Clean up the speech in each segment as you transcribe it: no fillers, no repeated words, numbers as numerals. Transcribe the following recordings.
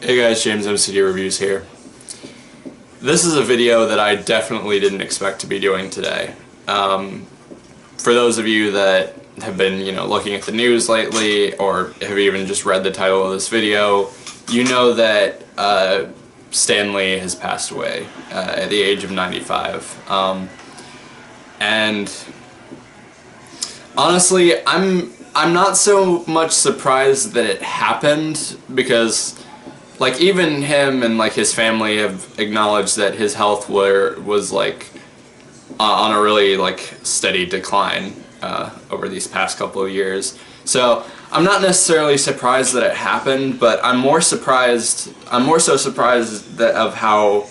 Hey guys, JamesMCD Reviews here. This is a video that I definitely didn't expect to be doing today. For those of you that have been, looking at the news lately, or have even just read the title of this video, you know that Stan Lee has passed away at the age of 95. And honestly, I'm not so much surprised that it happened, because even him and his family have acknowledged that his health was on a really steady decline over these past couple of years. So I'm not necessarily surprised that it happened, but I'm more so surprised of how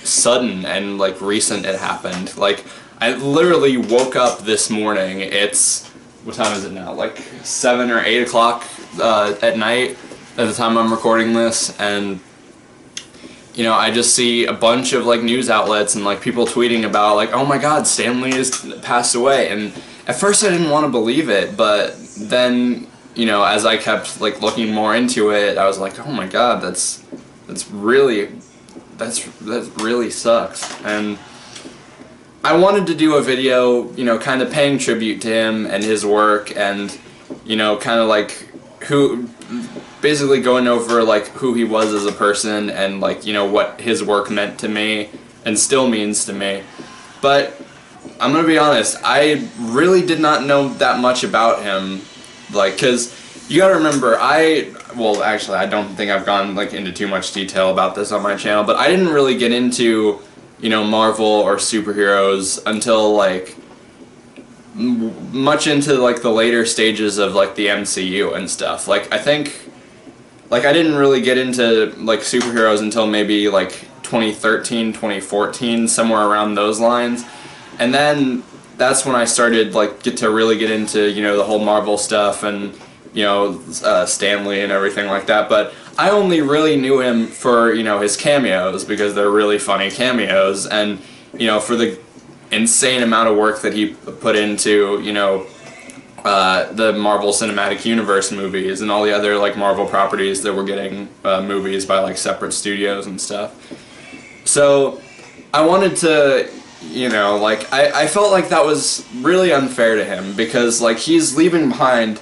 sudden and recent it happened. I literally woke up this morning. What time is it now? 7 or 8 o'clock at night at the time I'm recording this, and I just see a bunch of news outlets and people tweeting about oh my god, Stan Lee has passed away. And at first I didn't want to believe it, but then as I kept looking more into it, I was like, oh my god, that really sucks. And I wanted to do a video, kind of paying tribute to him and his work, and kind of basically going over who he was as a person, and what his work meant to me and still means to me. But I'm gonna be honest, I really did not know that much about him, because you gotta remember, well actually I don't think I've gone into too much detail about this on my channel, but I didn't really get into Marvel or superheroes until much into the later stages of the MCU and stuff. I think I didn't really get into superheroes until maybe 2013, 2014, somewhere around those lines. And then that's when I started really get into the whole Marvel stuff and Stan Lee and everything like that. But I only really knew him for his cameos, because they're really funny cameos, and for the insane amount of work that he put into the Marvel Cinematic Universe movies and all the other Marvel properties that were getting movies by separate studios and stuff. So I wanted to I felt like that was really unfair to him, because he's leaving behind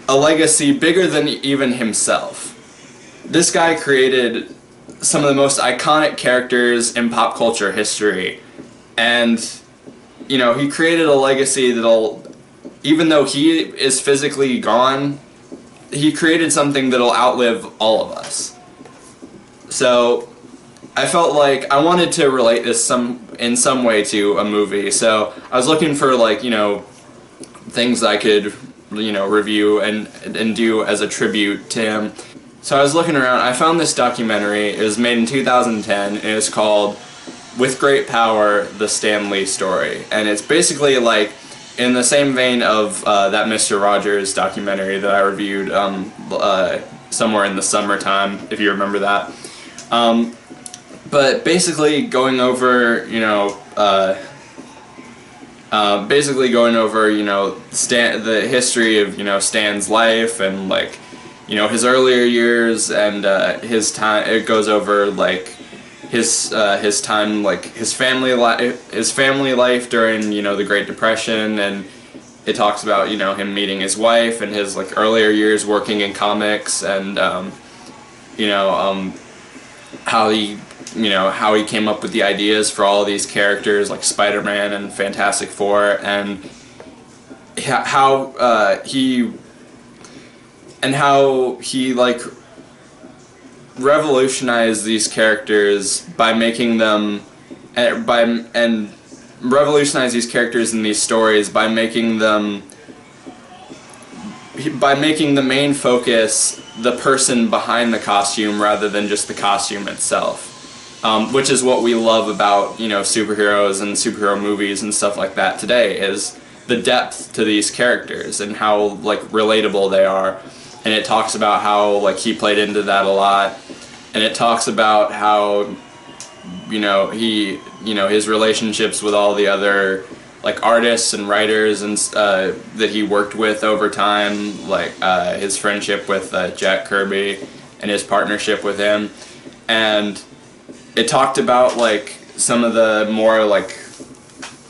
a legacy bigger than even himself. This guy created some of the most iconic characters in pop culture history, and he created a legacy that'll, even though he is physically gone, he created something that'll outlive all of us. So I felt like I wanted to relate this in some way to a movie. So I was looking for things I could review and do as a tribute to him. So I was looking around, I found this documentary. It was made in 2010, and it's called With Great Power, The Stan Lee Story. And it's basically in the same vein of that Mr. Rogers documentary that I reviewed somewhere in the summertime, if you remember that. But basically going over, the history of, Stan's life, and his earlier years, and his time. It goes over his time, his family life during the Great Depression, and it talks about him meeting his wife and his earlier years working in comics, and how he came up with the ideas for all of these characters like Spider-Man and Fantastic Four, and how he revolutionized these characters by making them revolutionize these characters in these stories by making the main focus the person behind the costume rather than just the costume itself, which is what we love about superheroes and superhero movies and stuff like that today, is the depth to these characters and how relatable they are. And it talks about how he played into that a lot, and it talks about how his relationships with all the other artists and writers and that he worked with over time, his friendship with Jack Kirby and his partnership with him. And it talked about like some of the more like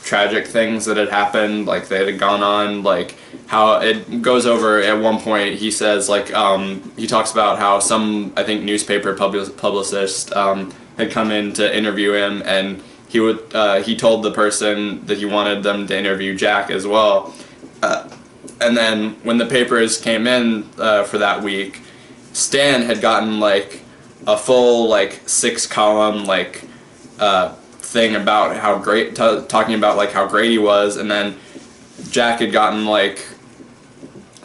tragic things that had happened, like that had gone on, like how it goes over at one point. He says like he talks about how some, I think, newspaper publicist had come in to interview him, and he told the person that he wanted them to interview Jack as well. And then when the papers came in for that week, Stan had gotten like a full like 6-column like thing about how great, talking about like how great he was, and then Jack had gotten like,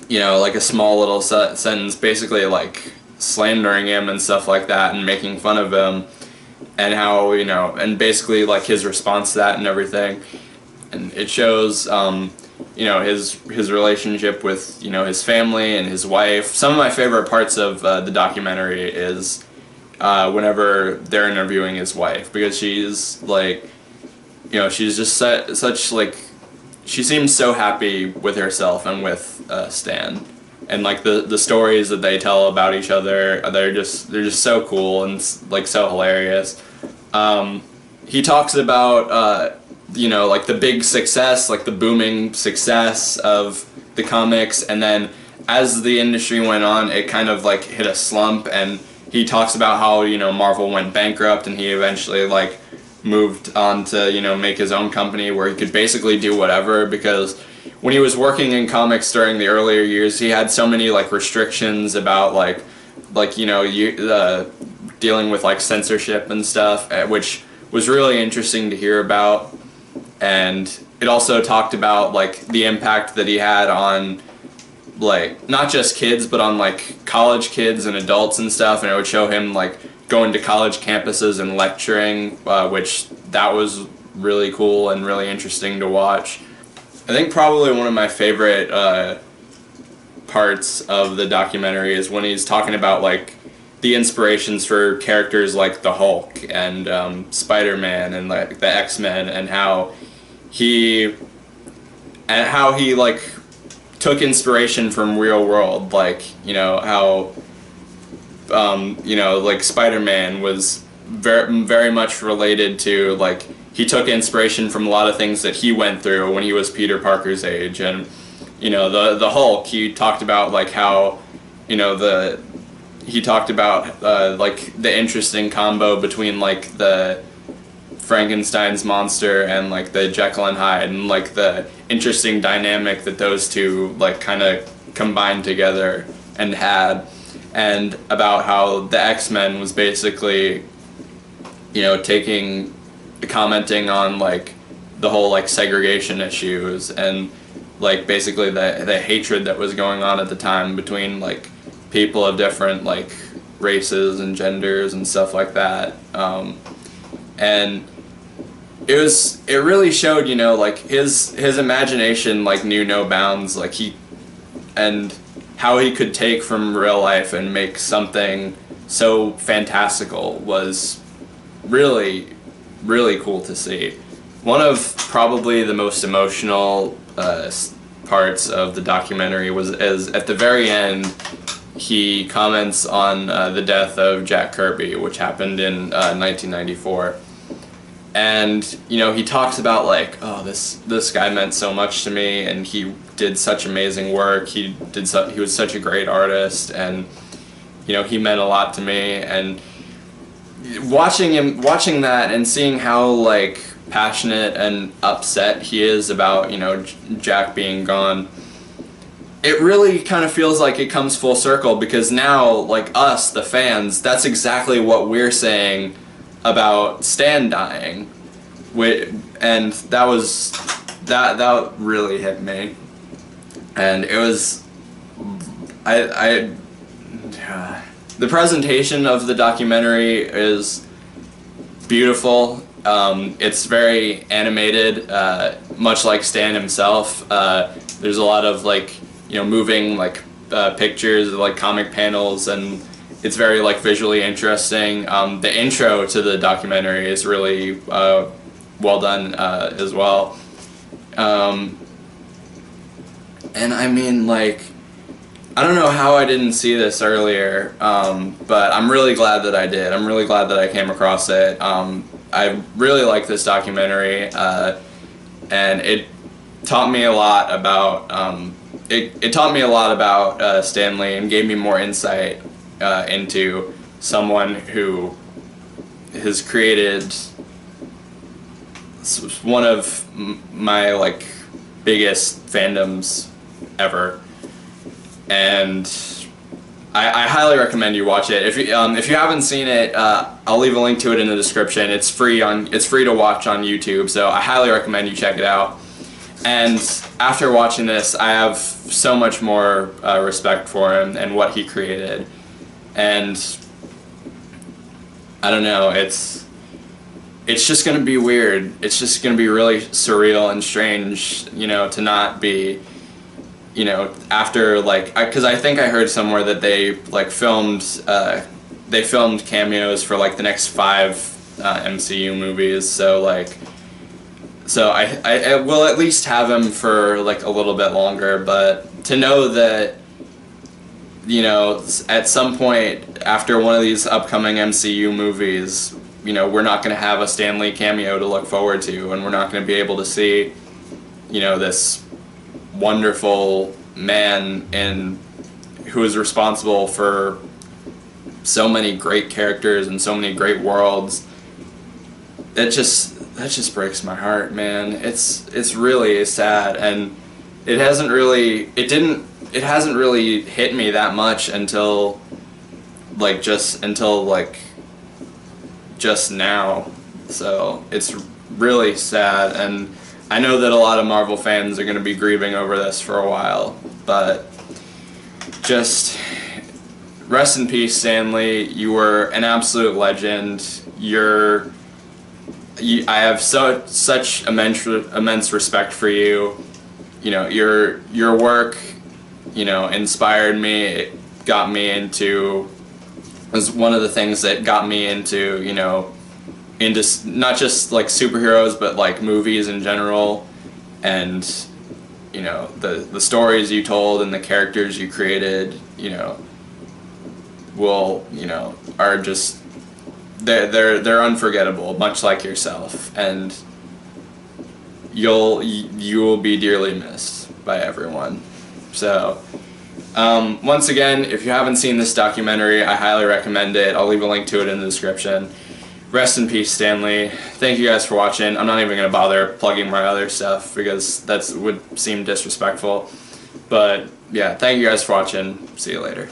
you know, like a small little sentence basically like slandering him and stuff like that and making fun of him, and how, you know, and basically like his response to that and everything. And it shows you know, his relationship with, you know, his family and his wife. Some of my favorite parts of the documentary is whenever they're interviewing his wife, because she's like, you know, she's just such like, she seems so happy with herself and with Stan, and like the stories that they tell about each other, they're just so cool and like so hilarious. He talks about you know, like the big success, like the booming success of the comics, and then as the industry went on, it kind of like hit a slump, and he talks about how, you know, Marvel went bankrupt, and he eventually like moved on to, you know, make his own company where he could basically do whatever, because when he was working in comics during the earlier years, he had so many like restrictions about like you know, dealing with like censorship and stuff, which was really interesting to hear about. And it also talked about like the impact that he had on like not just kids, but on like college kids and adults and stuff, and it would show him like going to college campuses and lecturing, which that was really cool and really interesting to watch. I think probably one of my favorite parts of the documentary is when he's talking about like the inspirations for characters like the Hulk and Spider-Man and like the X-Men, and how he like took inspiration from real world, like, you know, how you know, like Spider-Man was very much related to, like, he took inspiration from a lot of things that he went through when he was Peter Parker's age. And, you know, the Hulk, he talked about like how, you know, he talked about like the interesting combo between like the Frankenstein's monster and like the Jekyll and Hyde, and like the interesting dynamic that those two like kind of combined together and had, and about how the X-Men was basically, you know, commenting on like the whole like segregation issues and like basically the hatred that was going on at the time between like people of different like races and genders and stuff like that. And it really showed, you know, like his imagination like knew no bounds, like and how he could take from real life and make something so fantastical was really, really cool to see. One of probably the most emotional parts of the documentary was at the very end, he comments on the death of Jack Kirby, which happened in 1994. And, you know, he talks about like, oh, this guy meant so much to me, and he did such amazing work. He was such a great artist, and, you know, he meant a lot to me. And watching that and seeing how like passionate and upset he is about, you know, Jack being gone, it really kind of feels like it comes full circle, because now, like us, the fans, that's exactly what we're saying about Stan dying. And that really hit me. And it was, the presentation of the documentary is beautiful. It's very animated, much like Stan himself. There's a lot of like, you know, moving like pictures, like comic panels, and it's very like visually interesting. The intro to the documentary is really well done as well. And I mean, like, I don't know how I didn't see this earlier, but I'm really glad that I did. I'm really glad that I came across it. I really like this documentary, and it taught me a lot about it taught me a lot about Stan Lee and gave me more insight into someone who has created one of my like biggest fandoms ever, and I highly recommend you watch it. If you haven't seen it, I'll leave a link to it in the description. It's free to watch on YouTube, so I highly recommend you check it out. And after watching this, I have so much more respect for him and what he created. And I don't know, it's just gonna be weird. It's just gonna be really surreal and strange, you know, to not be, you know, after like, because I think I heard somewhere that they like filmed cameos for like the next 5 MCU movies. So like, so I will at least have him for like a little bit longer. But to know that, you know, at some point after one of these upcoming MCU movies, you know, we're not going to have a Stan Lee cameo to look forward to, and we're not going to be able to see, you know, this wonderful man who is responsible for so many great characters and so many great worlds. That just breaks my heart, man. It's really sad, and it hasn't really hit me that much until just now. So it's really sad, and I know that a lot of Marvel fans are going to be grieving over this for a while, but just rest in peace, Stan Lee. You were an absolute legend. I have such immense respect for you. You know, your work, you know, inspired me. It got me into, was one of the things that got me into, you know, into not just like superheroes, but like movies in general. And, you know, the stories you told and the characters you created, you know, are just, they're unforgettable, much like yourself, and you will be dearly missed by everyone. So once again, if you haven't seen this documentary, I highly recommend it. I'll leave a link to it in the description. Rest in peace, Stan Lee. Thank you guys for watching. I'm not even going to bother plugging my other stuff because that would seem disrespectful. But yeah, thank you guys for watching. See you later.